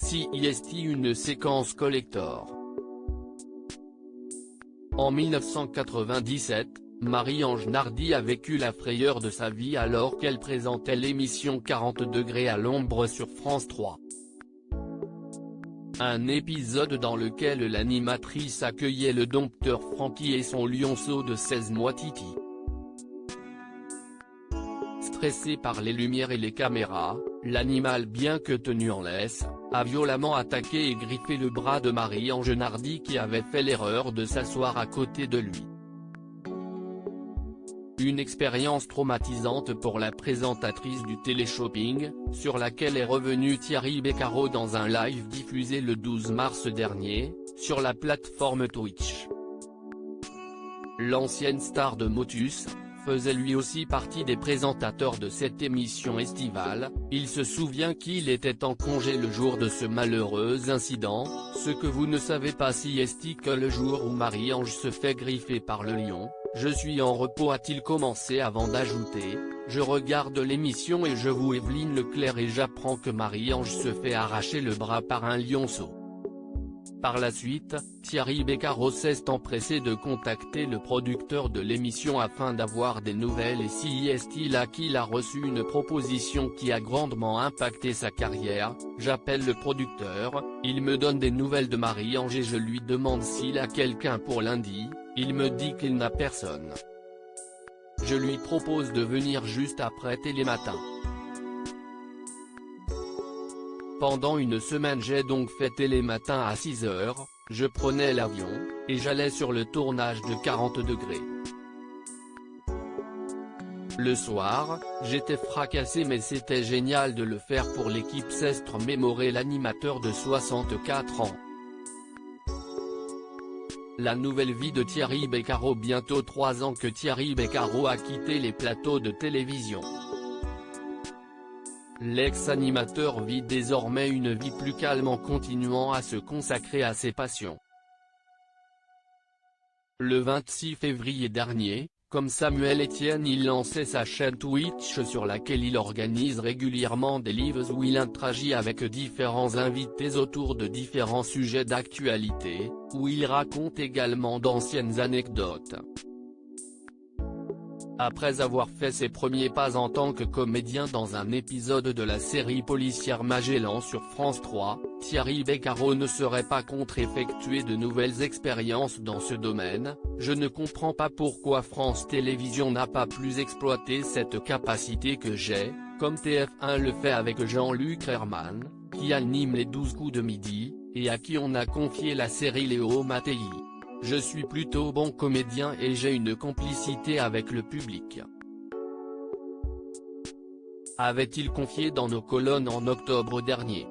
CIST une séquence collector. En 1997, Marie-Ange Nardi a vécu la frayeur de sa vie alors qu'elle présentait l'émission 40° à l'ombre sur France 3. Un épisode dans lequel l'animatrice accueillait le dompteur Francky et son lionceau de 16 mois Titi. Stressé par les lumières et les caméras, l'animal bien que tenu en laisse, a violemment attaqué et griffé le bras de Marie-Ange Nardi qui avait fait l'erreur de s'asseoir à côté de lui. Une expérience traumatisante pour la présentatrice du téléshopping, sur laquelle est revenu Thierry Beccaro dans un live diffusé le 12 mars dernier, sur la plateforme Twitch. L'ancienne star de Motus faisait lui aussi partie des présentateurs de cette émission estivale. Il se souvient qu'il était en congé le jour de ce malheureux incident. Ce que vous ne savez pas CIST que le jour où Marie-Ange se fait griffer par le lion, je suis en repos a-t-il commencé avant d'ajouter, je regarde l'émission et je vois Evelyne Leclerc et j'apprends que Marie-Ange se fait arracher le bras par un lionceau. Par la suite, Thierry Beccaro s'est empressé de contacter le producteur de l'émission afin d'avoir des nouvelles et CIST là qu'il a reçu une proposition qui a grandement impacté sa carrière. J'appelle le producteur, il me donne des nouvelles de Marie-Ange et je lui demande s'il a quelqu'un pour lundi, il me dit qu'il n'a personne. Je lui propose de venir juste après Télématin. Pendant une semaine j'ai donc fait Télématin à 6h, je prenais l'avion, et j'allais sur le tournage de 40°. Le soir, j'étais fracassé mais c'était génial de le faire pour l'équipe Sestre mémorait l'animateur de 64 ans. La nouvelle vie de Thierry Beccaro. Bientôt 3 ans que Thierry Beccaro a quitté les plateaux de télévision. L'ex-animateur vit désormais une vie plus calme en continuant à se consacrer à ses passions. Le 26 février dernier, comme Samuel Etienne, il lançait sa chaîne Twitch sur laquelle il organise régulièrement des lives où il interagit avec différents invités autour de différents sujets d'actualité, où il raconte également d'anciennes anecdotes. Après avoir fait ses premiers pas en tant que comédien dans un épisode de la série policière Magellan sur France 3, Thierry Beccaro ne serait pas contre effectuer de nouvelles expériences dans ce domaine. Je ne comprends pas pourquoi France Télévisions n'a pas plus exploité cette capacité que j'ai, comme TF1 le fait avec Jean-Luc Herman, qui anime les 12 coups de midi, et à qui on a confié la série Léo Mattei. Je suis plutôt bon comédien et j'ai une complicité avec le public. Avait-il confié dans nos colonnes en octobre dernier.